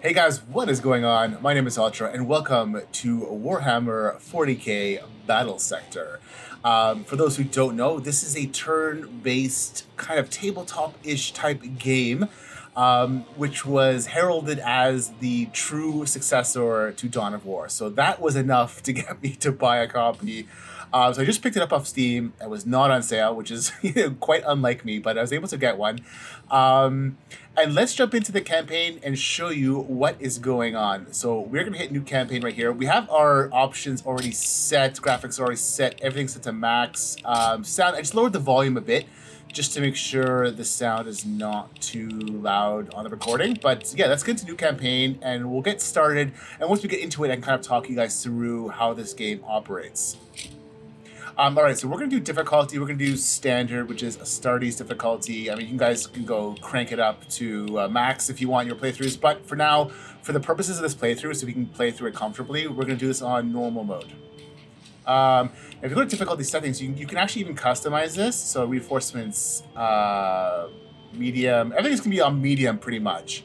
Hey guys, what is going on? My name is Ultra, and welcome to Warhammer 40K Battlesector. For those who don't know, this is a turn-based kind of tabletop-ish type game, which was heralded as the true successor to Dawn of War. So that was enough to get me to buy a copy. So I just picked it up off Steam. It was not on sale, which is quite unlike me, but I was able to get one. And let's jump into the campaign and show you what is going on. So we're going to hit new campaign right here. We have our options already set, graphics already set, everything's set to max. Sound, I just lowered the volume a bit just to make sure the sound is not too loud on the recording. But yeah, let's get into new campaign and we'll get started. And once we get into it, I can kind of talk you guys through how this game operates. All right, so we're going to do difficulty. We're going to do standard, which is a Astartes difficulty. I mean, you guys can go crank it up to max if you want your playthroughs. But for now, for the purposes of this playthrough, so we can play through it comfortably, we're going to do this on normal mode. If you go to difficulty settings, you can actually even customize this. So reinforcements, medium, everything's going to be on medium pretty much.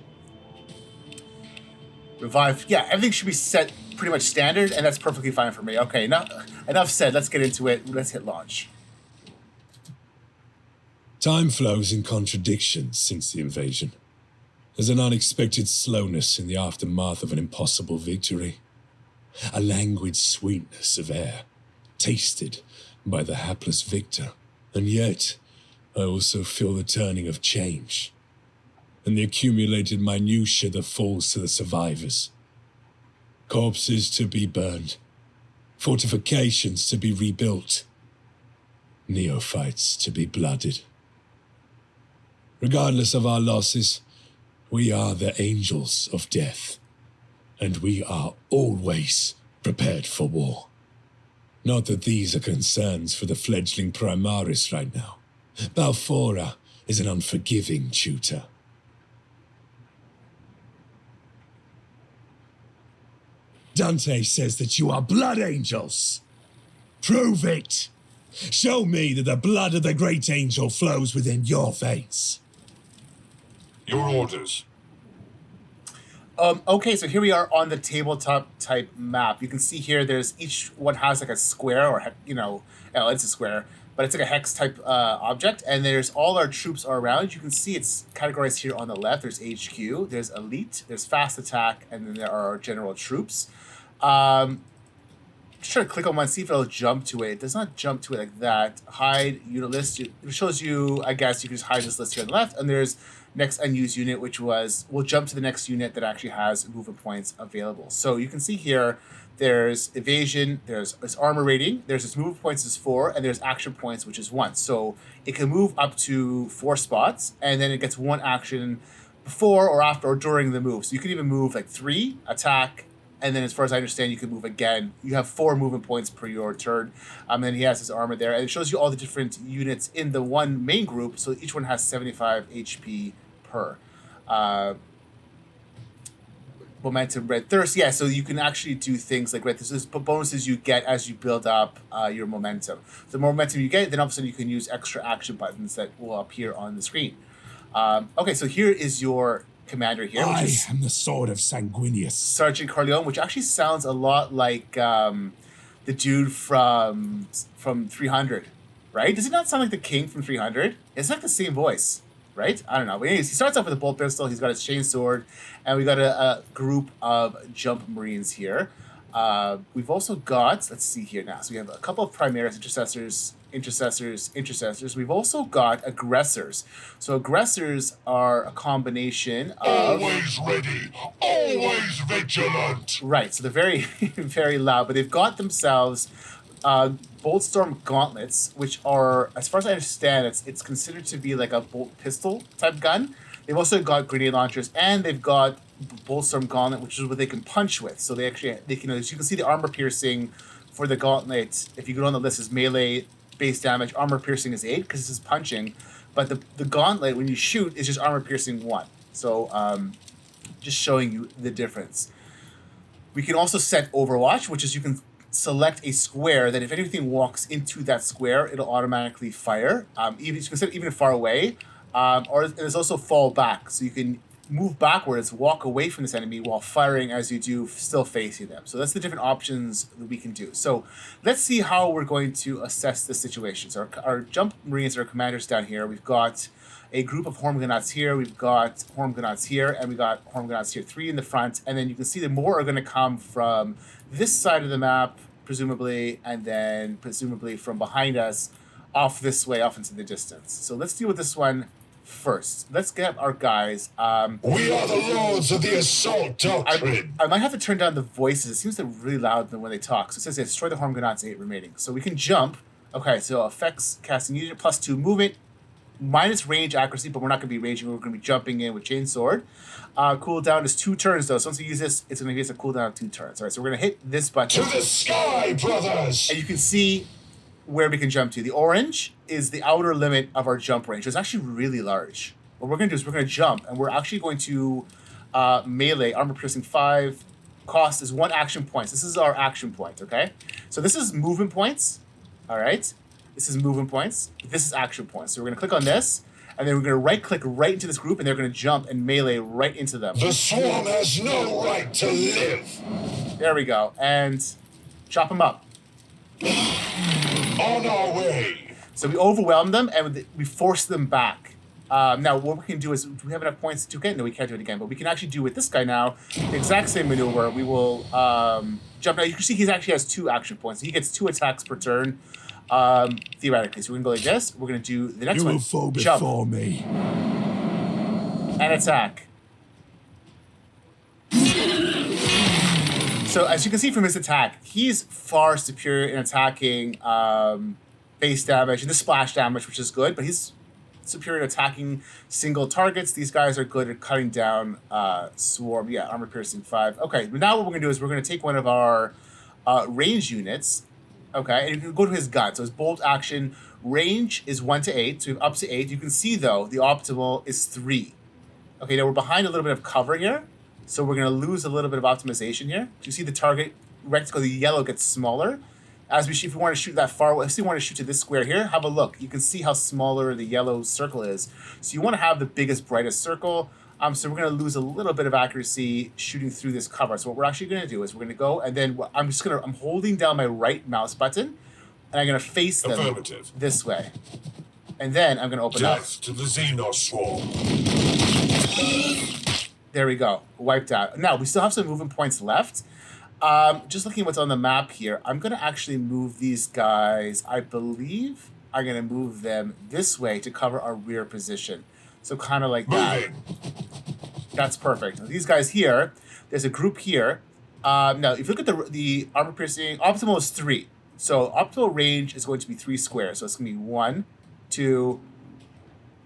Revive, yeah, everything should be set pretty much standard, and that's perfectly fine for me. Okay, enough said. Let's get into it. Let's hit launch. Time flows in contradictions since the invasion. There's an unexpected slowness in the aftermath of an impossible victory. A languid sweetness of air, tasted by the hapless victor. And yet, I also feel the turning of change, and the accumulated minutiae that falls to the survivors. Corpses to be burned, fortifications to be rebuilt, neophytes to be blooded. Regardless of our losses, we are the angels of death, and we are always prepared for war. Not that these are concerns for the fledgling Primaris right now. Baalfora is an unforgiving tutor. Dante says that you are blood angels. Prove it. Show me that the blood of the great angel flows within your veins. Your orders. Okay, so here we are on the tabletop type map. You can see here there's each one has like a square or, it's a square, but it's like a hex type object. And there's all our troops are around. You can see it's categorized here on the left. There's HQ, there's elite, there's fast attack, and then there are our general troops. Just try to click on one, see if it'll jump to it. It does not jump to it like that. Hide unit list. It shows you, I guess, you can just hide this list here on the left. And there's next unused unit, which we'll jump to the next unit that actually has movement points available. So you can see here, there's evasion, there's armor rating, there's its movement points is 4, and there's action points, which is 1. So it can move up to 4 spots, and then it gets 1 action before or after or during the move. So you can even move like 3, attack, and then as far as I understand, you can move again. You have 4 movement points per your turn. And then he has his armor there. And it shows you all the different units in the one main group. So each one has 75 HP per. Momentum, red thirst. Yeah, so you can actually do things like, right, this is bonuses you get as you build up your momentum. The more momentum you get, then all of a sudden you can use extra action buttons that will appear on the screen. Okay, so here is your commander here. I am the sword of Sanguinius. Sergeant Carleon, which actually sounds a lot like the dude from 300, right? Does it not sound like the king from 300? It's like the same voice, right? I don't know. But anyways, he starts off with a bolt pistol. He's got his chain sword, and we got a group of jump marines here. We've also got, let's see here now. So we have a couple of Primaris intercessors. We've also got aggressors. So aggressors are a combination of... Always ready, always vigilant. Right, so they're very, very loud, but they've got themselves Boltstorm gauntlets, which are, as far as I understand, it's considered to be like a bolt pistol type gun. They've also got grenade launchers, and they've got Boltstorm gauntlet, which is what they can punch with. So they can, as you can see, the armor piercing for the gauntlet, if you go on the list, is melee base damage. Armor piercing is 8 because this is punching, but the gauntlet, when you shoot, is just armor piercing 1. So just showing you the difference. We can also set Overwatch, which is you can select a square that if anything walks into that square, it'll automatically fire. You can set it even far away, or there's also fall back, so you can move backwards, walk away from this enemy while firing as you do, still facing them. So that's the different options that we can do. So let's see how we're going to assess the situation. So our jump marines are commanders down here. We've got a group of Hormgonauts here, we've got Hormgonauts here, and we got Hormgonauts here, 3 in the front, and then you can see that more are going to come from this side of the map, presumably, and then presumably from behind us, off this way, off into the distance. So let's deal with this one first. Let's get our guys. We are the lords of the assault doctrine. I might have to turn down the voices. It seems they're really loud when they talk. So it says they destroy the Hormgonauts 8 remaining. So we can jump. Okay, so effects, casting unit, +2 movement, minus range accuracy, but we're not going to be ranging. We're going to be jumping in with chainsword. Cooldown is 2 turns, though. So once we use this, it's going to give us a cooldown of 2 turns. All right, so we're going to hit this button. To the sky, brothers! And you can see where we can jump to. The orange is the outer limit of our jump range. It's actually really large. What we're going to do is we're going to jump, and we're actually going to melee, armor piercing 5. Cost is 1 action point. This is our action point, okay? So this is movement points, all right? This is movement points. This is action points. So we're going to click on this, and then we're going to right-click right into this group, and they're going to jump and melee right into them. The swarm has no right to live. There we go. And chop them up. On our way. So we overwhelm them, and we force them back. Now, what we can do is, do we have enough points to get? No, we can't do it again, but we can actually do with this guy now the exact same maneuver. We will jump. Now, you can see he actually has 2 action points. He gets 2 attacks per turn, theoretically. So we're going to go like this. We're going to do the next one. You will fall Jump. before me. And attack. So as you can see from his attack, he's far superior in attacking base damage and the splash damage, which is good, but he's superior at attacking single targets. These guys are good at cutting down swarm. Yeah, armor piercing 5. Okay, but now what we're going to do is we're going to take one of our range units, okay, and you can go to his gun. So his bolt action range is 1 to 8, so we have up to 8. You can see, though, the optimal is 3. Okay, now we're behind a little bit of cover here. So we're going to lose a little bit of optimization here. You see the target rectangle, the yellow gets smaller. As we shoot, if we want to shoot that far away, if you want to shoot to this square here, have a look. You can see how smaller the yellow circle is. So you want to have the biggest, brightest circle. So we're going to lose a little bit of accuracy shooting through this cover. So what we're actually going to do is we're going to go, and then I'm holding down my right mouse button, and I'm going to face them this way. And then I'm going to open up. Death to the xenos swarm. There we go. Wiped out. Now, we still have some movement points left. Just looking at what's on the map here, I'm going to actually move these guys. I believe I'm going to move them this way to cover our rear position. So kind of like that. That's perfect. Now, these guys here, there's a group here. Now, if you look at the armor piercing, optimal is 3. So optimal range is going to be 3 squares. So it's going to be 1, 2,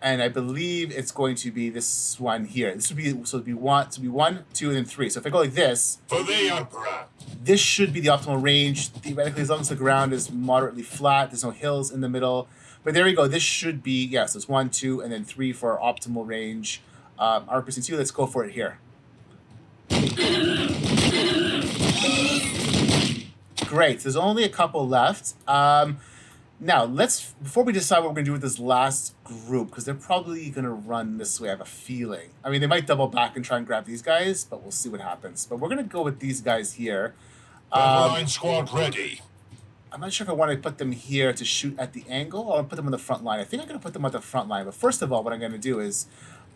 and I believe it's going to be this one here. This would be so it'd be 1, 2, and then 3. So if I go like this, For the Emperor. this should be the optimal range. Theoretically, as long as the ground is moderately flat, there's no hills in the middle. But there we go. This should be, yes, so it's 1, 2, and then 3 for our optimal range. RPC2, let's go for it here. Great. There's only a couple left. Now, before we decide what we're going to do with this last group, because they're probably going to run this way, I have a feeling. I mean, they might double back and try and grab these guys, but we'll see what happens. But we're going to go with these guys here. Line squad ready. I'm not sure if I want to put them here to shoot at the angle, or I'll put them on the front line. I think I'm going to put them on the front line. But first of all, what I'm going to do is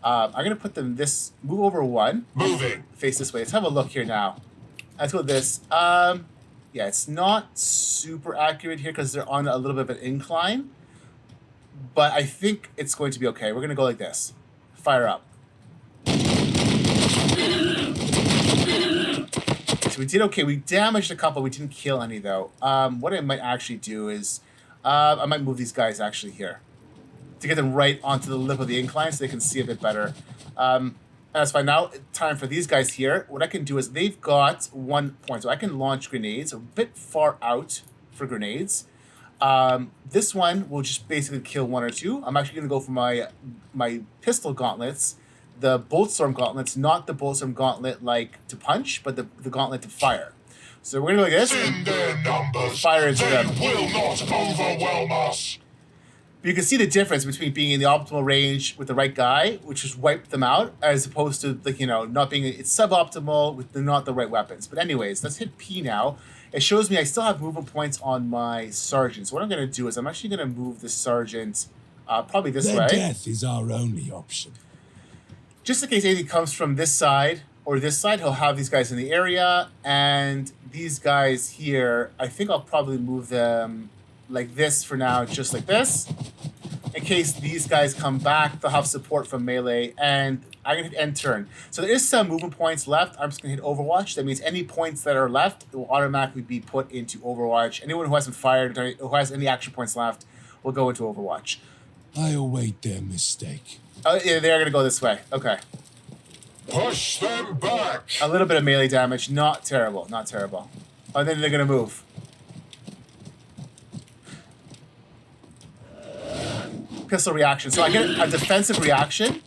I'm going to put them move over 1. Moving. Face this way. Let's have a look here now. Let's go with this. Yeah, it's not super accurate here because they're on a little bit of an incline. But I think it's going to be okay. We're going to go like this. Fire up. So we did okay. We damaged a couple. We didn't kill any, though. What I might actually do is I might move these guys actually here to get them right onto the lip of the incline so they can see a bit better. That's fine. Now, time for these guys here. What I can do is they've got 1 point. So I can launch grenades a bit far out for grenades. This one will just basically kill 1 or 2. I'm actually going to go for my pistol gauntlets, the Boltstorm gauntlets, not the Boltstorm gauntlet like to punch, but the gauntlet to fire. So we're going to go like this. In their numbers, Fire into they them. will not overwhelm us. But you can see the difference between being in the optimal range with the right guy, which just wiped them out, as opposed to, like, you know, not being, it's suboptimal with not the right weapons. But anyways, let's hit P now. It shows me I still have movement points on my sergeant. So what I'm going to do is I'm actually going to move the sergeant probably this way. Death is our only option. Just in case anything comes from this side or this side, he'll have these guys in the area. And these guys here, I think I'll probably move them like this for now, just like this. In case these guys come back, they'll have support from melee, and I'm going to hit end turn. So there is some movement points left. I'm just going to hit Overwatch. That means any points that are left will automatically be put into Overwatch. Anyone who hasn't fired, who has any action points left, will go into Overwatch. I await their mistake. Oh, yeah, they're going to go this way. Okay. Push them back. A little bit of melee damage. Not terrible. Not terrible. Oh, and then they're going to move. Pistol reaction. So I get a defensive reaction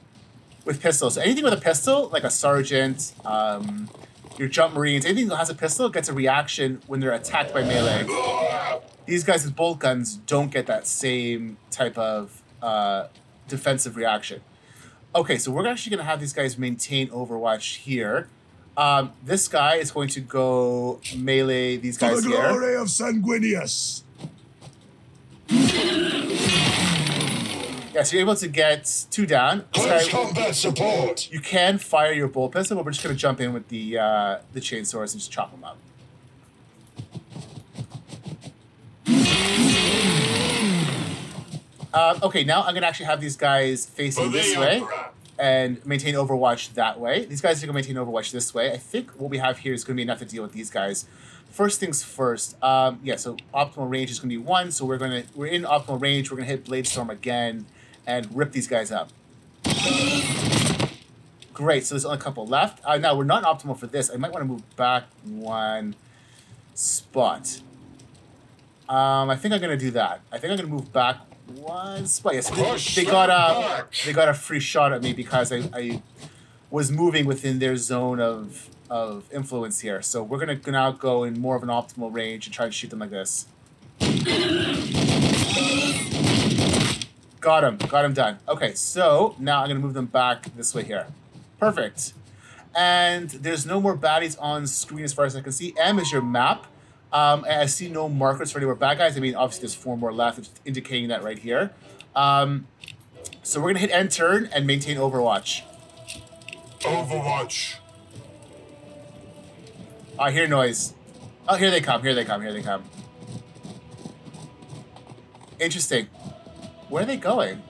with pistols. So anything with a pistol, like a sergeant, your jump marines, anything that has a pistol gets a reaction when they're attacked by melee. These guys with bolt guns don't get that same type of defensive reaction. Okay, so we're actually going to have these guys maintain Overwatch here. This guy is going to go melee these guys here. For the glory of Sanguinius! Yeah, so you're able to get 2 down. Close combat support. You can fire your bolt pistol, but we're just going to jump in with the chainsaws and just chop them up. Okay, now I'm going to actually have these guys facing this way and maintain Overwatch that way. These guys are going to maintain Overwatch this way. I think what we have here is going to be enough to deal with these guys. First things first. Yeah, so optimal range is going to be 1. So we're in optimal range. We're going to hit Blade Storm again and rip these guys up. Great. So there's only a couple left. Now we're not optimal for this. I might want to move back 1 spot. I think I'm going to do that. I think I'm going to move back 1 spot. Yes, they got a free shot at me because I was moving within their zone of influence here. So we're going to now go in more of an optimal range and try to shoot them like this. Got him done. Okay, so now I'm going to move them back this way here. Perfect. And there's no more baddies on screen as far as I can see. M is your map. And I see no markers for any more bad guys. I mean, obviously there's 4 more left, indicating that right here. So we're going to hit end turn and maintain Overwatch. Overwatch. I hear noise. Oh, here they come. Interesting. Where are they going?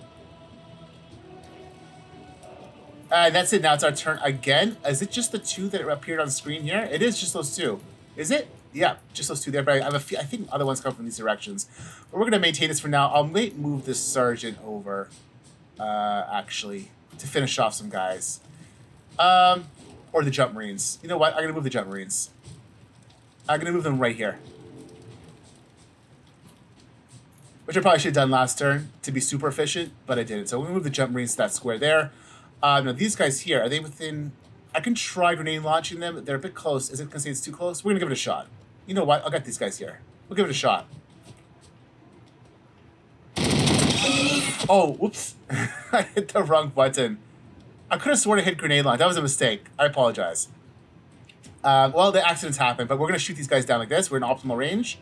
That's it. Now it's our turn again. Is it just the 2 that appeared on screen here? It is just those 2. Is it? Yeah, just those 2 there. But I think other ones come from these directions. But we're going to maintain this for now. I'll move this sergeant over, actually, to finish off some guys. Or the jump marines. You know what? I'm going to move the jump marines. I'm going to move them right here. Which I probably should have done last turn to be super efficient, but I didn't. So we're going to move the jump marines to that square there. Now, these guys here, are they within... I can try grenade launching them. They're a bit close. Is it going to say it's too close? We're going to give it a shot. You know what? I'll get these guys here. We'll give it a shot. Oh, whoops. I hit the wrong button. I could have sworn I hit grenade launch. That was a mistake. I apologize. Well, the accidents happen, but we're going to shoot these guys down like this. We're in optimal range.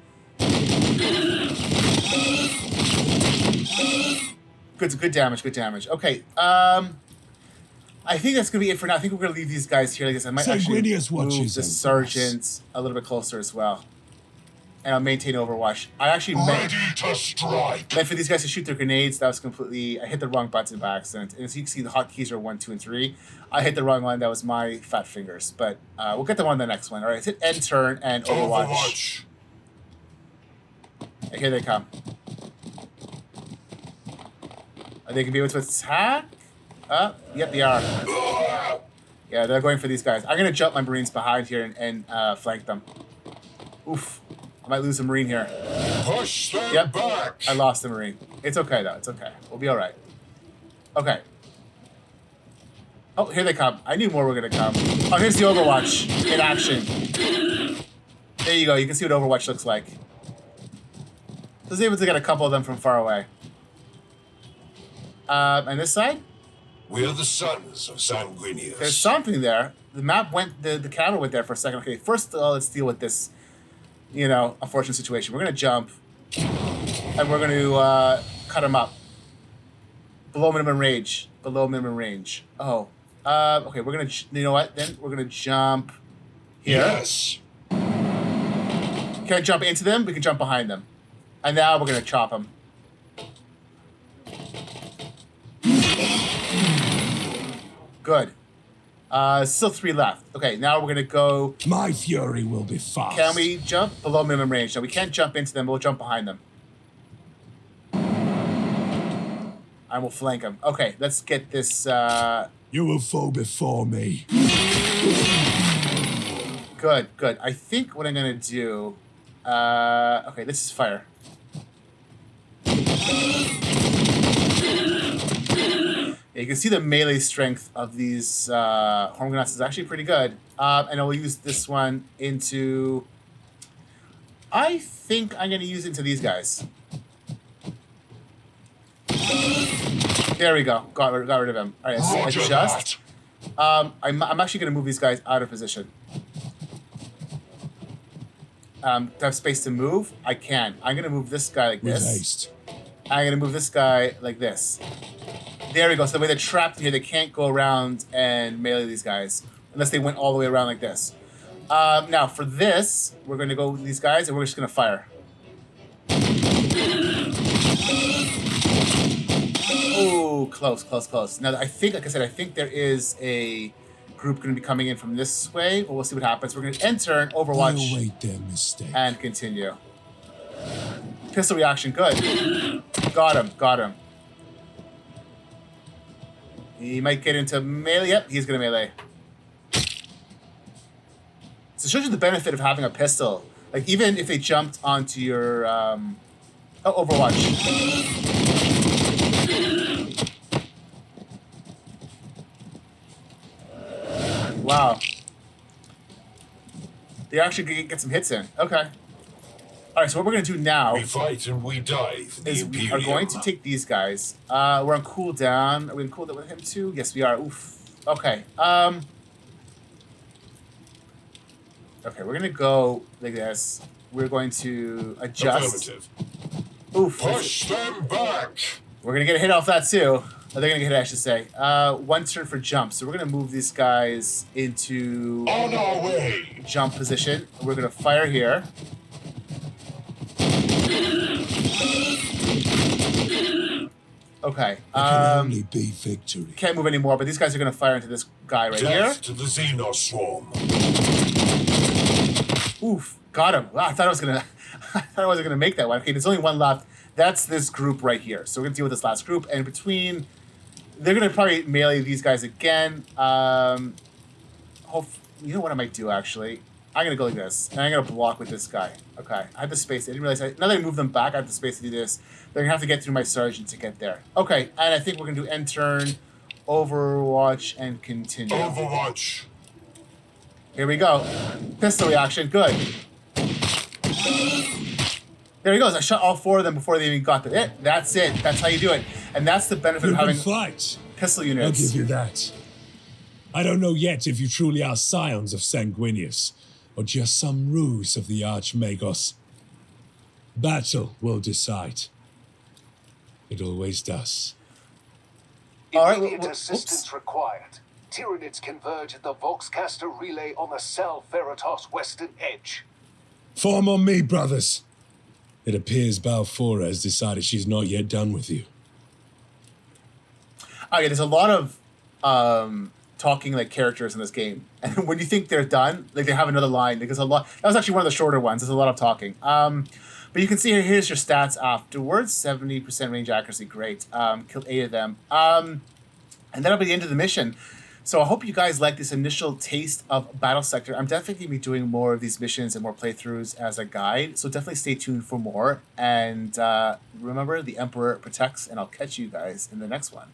Good damage. Okay. I think that's going to be it for now. I think we're going to leave these guys here like this. I might actually move the sergeant a little bit closer as well. And I'll maintain Overwatch. I actually meant for these guys to shoot their grenades. That was completely... I hit the wrong button by accident. And as you can see, the hotkeys are 1, 2, and 3. I hit the wrong one. That was my fat fingers. But we'll get them on the next one. All right, hit end turn and Overwatch. And here they come. Are they going to be able to attack? Yep, they are. Yeah, they're going for these guys. I'm going to jump my Marines behind here and flank them. Oof. I might lose a Marine here. Push them back. I lost the Marine. It's okay, though. It's okay. We'll be all right. Okay. Oh, here they come. I knew more were going to come. Oh, here's the Overwatch in action. There you go. You can see what Overwatch looks like. I was able to get a couple of them from far away. And this side? We are the sons of Sanguinius. There's something there. The map went, the camera went there for a second. Okay, first let's deal with this, unfortunate situation. We're going to jump, and we're going to cut him up. Below minimum range. Below minimum range. Oh. Okay, we're going to, you know what? Then we're going to jump here. Yes. Can't jump into them, we can jump behind them. And now we're going to chop them. Good. Still 3 left. Okay, now we're going to go... My fury will be fast. Can we jump? Below minimum range. No, we can't jump into them. We'll jump behind them. And we'll flank them. Okay, let's get this... You will fall before me. Good, good. I think what I'm going to do... okay, this is fire. Yeah, you can see the melee strength of these Hormgonauts is actually pretty good. And I'll use this one into... I think I'm going to use it into these guys. There we go. Got rid of him. All right, adjust. I'm actually going to move these guys out of position. To have space to move, I can. I'm going to move this guy like this. With haste. I'm going to move this guy like this. There we go. So the way they're trapped in here, they can't go around and melee these guys unless they went all the way around like this. Now, for this, we're going to go with these guys, and we're just going to fire. Oh, close, close, close. Now, I think, like I said, I think there is a group going to be coming in from this way, but we'll see what happens. We're going to enter and Overwatch Await their mistake. and continue. Pistol reaction, good. Got him, got him. He might get into melee. Yep, he's going to melee. So it shows you the benefit of having a pistol. Like, even if they jumped onto your... Overwatch. Wow. They actually get some hits in. Okay. All right, so what we're going to do now... We fight and we die for the is we are Imperium. going to take these guys. We're on cooldown. Are we on cooldown with him too? Yes, we are. Oof. Okay. Okay, we're gonna go like this. We're going to adjust. Affirmative. Oof. Push them back. We're gonna get a hit off that too. Oh, they're gonna get hit, I should say. 1 turn for jump. So we're gonna move these guys into On our way. jump position. We're gonna fire here. Okay. It can only be victory. Can't move anymore, but these guys are gonna fire into this guy right Death to the xenos swarm. here. Oof. Got him. Wow, I thought I wasn't gonna make that one. Okay, there's only one left. That's this group right here. So we're gonna deal with this last group, and between, they're gonna probably melee these guys again. You know what I might do actually? I'm gonna go like this, and I'm gonna block with this guy. Okay, I have the space. I didn't realize. Now that I move them back, I have the space to do this. They're gonna have to get through my sergeant to get there. Okay, and I think we're gonna do end turn, Overwatch, and continue. Overwatch. Here we go. Pistol reaction. Good. There he goes. I shot all 4 of them before they even got to it. That's it. That's how you do it. And that's the benefit You of can having fight. pistol I'll units. give you that. I don't know yet if you truly are scions of Sanguinius, or just some ruse of the Archmagos. Battle will decide. It always does. All right, Immediate oops. assistance required. Tyranids converge at the Voxcaster relay on the Sal Veritas western edge. Form on me, brothers. It appears Baalfora has decided she's not yet done with you. Okay, there's a lot of talking like characters in this game, and when you think they're done, like they have another line. Like there's a lot. That was actually one of the shorter ones. There's a lot of talking. But you can see here. Here's your stats afterwards. 70% range accuracy. Great. Killed 8 of them. And that'll be the end of the mission. So I hope you guys like this initial taste of Battlesector. I'm definitely going to be doing more of these missions and more playthroughs as a guide. So definitely stay tuned for more. And remember, the Emperor protects, and I'll catch you guys in the next one.